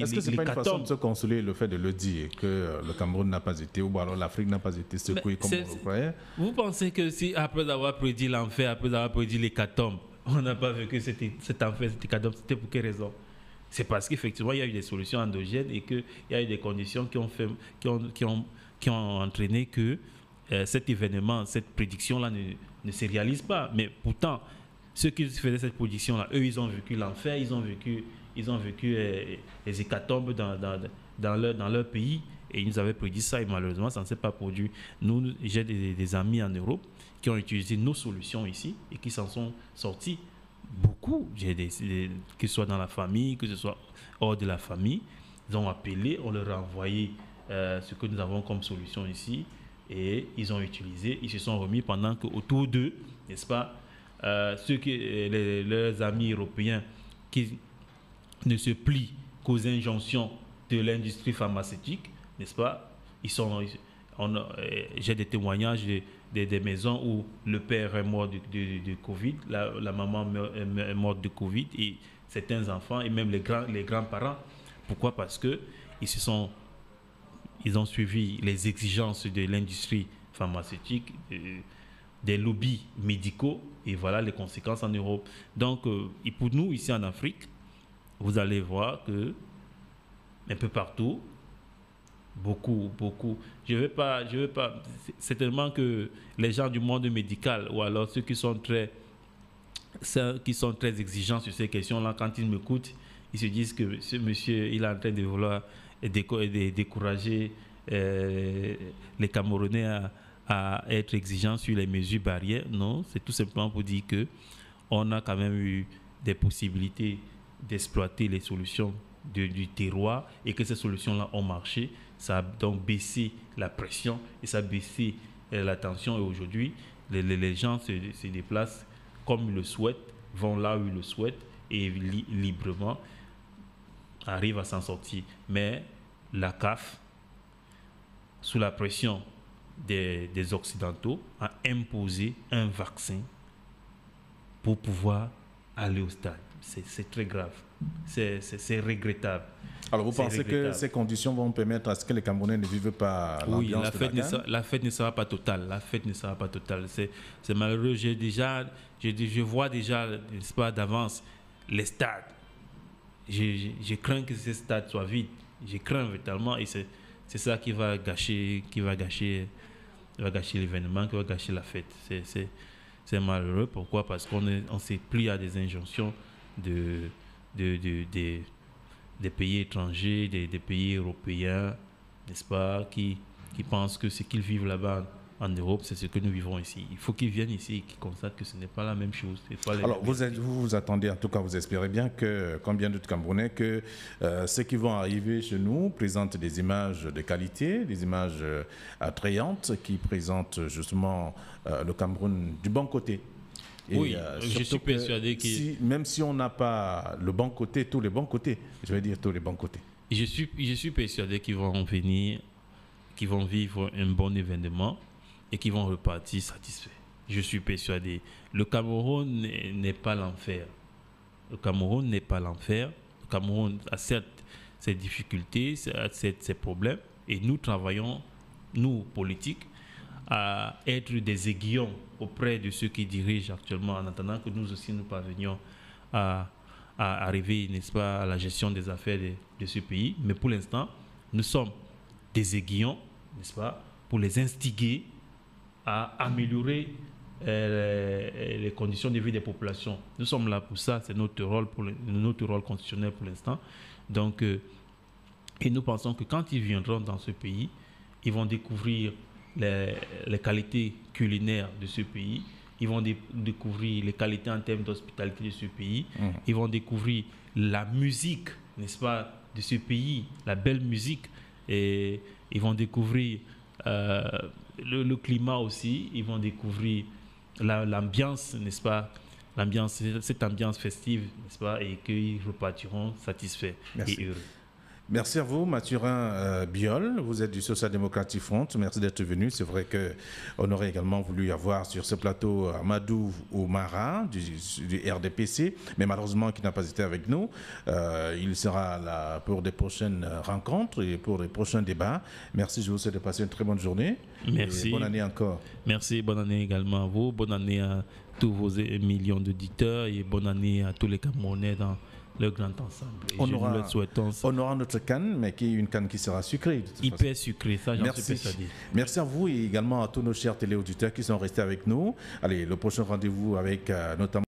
Est-ce que ce n'est pas une façon de se consoler le fait de le dire, que le Cameroun n'a pas été, ou alors l'Afrique n'a pas été secouée comme on le croyait? Vous pensez que si, après avoir prédit l'enfer, après avoir prédit l'hécatombe, on n'a pas vu que cet enfer, cet hécatombe, c'était pour quelle raison? C'est parce qu'effectivement, il y a eu des solutions endogènes et qu'il y a eu des conditions qui ont entraîné que cet événement, cette prédiction-là ne se réalise pas. Mais pourtant, ceux qui faisaient cette prédiction-là, eux, ils ont vécu l'enfer, ils ont vécu les hécatombes dans leur pays, et ils nous avaient prédit ça, et malheureusement, ça ne s'est pas produit. J'ai des amis en Europe qui ont utilisé nos solutions ici et qui s'en sont sortis. Beaucoup, que ce soit dans la famille, que ce soit hors de la famille, ils ont appelé, on leur a envoyé ce que nous avons comme solution ici, et ils ont utilisé, ils se sont remis pendant qu'autour d'eux, n'est-ce pas, leurs amis européens qui ne se plient qu'aux injonctions de l'industrie pharmaceutique, n'est-ce pas, j'ai des témoignages des maisons où le père est mort de Covid, la maman est morte de Covid, et certains enfants et même les grands-parents. Pourquoi? Parce que ils ont suivi les exigences de l'industrie pharmaceutique, des lobbies médicaux, et voilà les conséquences en Europe. Donc, et pour nous, ici en Afrique, vous allez voir que un peu partout, beaucoup, je veux pas, c'est tellement que les gens du monde médical, ou alors ceux qui sont très exigeants sur ces questions-là, quand ils m'écoutent, ils se disent que ce monsieur, il est en train de vouloir décourager les Camerounais à être exigeants sur les mesures barrières. Non, c'est tout simplement pour dire que on a quand même eu des possibilités d'exploiter les solutions du terroir, et que ces solutions-là ont marché. Ça a donc baissé la pression et ça a baissé la tension, et aujourd'hui, les gens se déplacent comme ils le souhaitent, vont là où ils le souhaitent, et librement arrivent à s'en sortir. Mais la CAF, sous la pression des Occidentaux, a imposé un vaccin pour pouvoir aller au stade. C'est très grave. C'est regrettable. Alors, vous pensez que ces conditions vont permettre à ce que les Camerounais ne vivent pas l'ambiance de la CAN? La fête ne sera pas totale. La fête ne sera pas totale. C'est malheureux. Je vois déjà, n'est-ce pas, d'avance, les stades. Je crains que ces stades soient vides. Je crains véritablement, et c'est ça qui va gâcher l'événement, qui va gâcher la fête. C'est malheureux. Pourquoi? Parce qu'on s'est pris à des injonctions des pays étrangers, des pays européens, n'est-ce pas, qui pensent que ce qu'ils vivent là-bas en Europe, c'est ce que nous vivons ici. Il faut qu'ils viennent ici et qu'ils constatent que ce n'est pas la même chose. Alors, vous attendez, en tout cas, vous espérez bien que, comme bien d'autres Camerounais, que ceux qui vont arriver chez nous présentent des images de qualité, des images attrayantes, qui présentent justement le Cameroun du bon côté. Et oui, je suis persuadé que... même si on n'a pas le bon côté, tous les bons côtés, je vais dire tous les bons côtés. Je suis persuadé qu'ils vont venir, qu'ils vont vivre un bon événement et qu'ils vont repartir satisfaits. Je suis persuadé. Le Cameroun n'est pas l'enfer. Le Cameroun n'est pas l'enfer. Le Cameroun a certes ses difficultés, ses problèmes, et nous travaillons, nous, politiques, à être des aiguillons auprès de ceux qui dirigent actuellement, en attendant que nous aussi nous parvenions à arriver, n'est-ce pas, à la gestion des affaires de ce pays. Mais pour l'instant, nous sommes des aiguillons, n'est-ce pas, pour les instiguer à améliorer les conditions de vie des populations. Nous sommes là pour ça, c'est notre rôle constitutionnel pour l'instant. Donc, et nous pensons que quand ils viendront dans ce pays, ils vont découvrir les qualités culinaires de ce pays, ils vont découvrir les qualités en termes d'hospitalité de ce pays, ils vont découvrir la musique, n'est-ce pas, de ce pays, la belle musique, et ils vont découvrir le climat aussi, ils vont découvrir l'ambiance, n'est-ce pas, cette ambiance festive, n'est-ce pas, et qu'ils repartiront satisfaits et heureux. Merci à vous, Mathurin Biol. Vous êtes du Social Democratic Front. Merci d'être venu. C'est vrai qu'on aurait également voulu avoir sur ce plateau Amadou Oumara du RDPC, mais malheureusement qui n'a pas été avec nous. Il sera là pour des prochaines rencontres et pour les prochains débats. Merci, je vous souhaite de passer une très bonne journée. Merci. Et bonne année encore. Merci, bonne année également à vous. Bonne année à tous vos millions d'auditeurs et bonne année à tous les Camerounais dans le grand ensemble. On aura notre canne, mais qui est une canne qui sera sucrée. Hyper sucrée, ça j'en suis persuadé. Merci à vous et également à tous nos chers téléauditeurs qui sont restés avec nous. Allez, le prochain rendez-vous avec notamment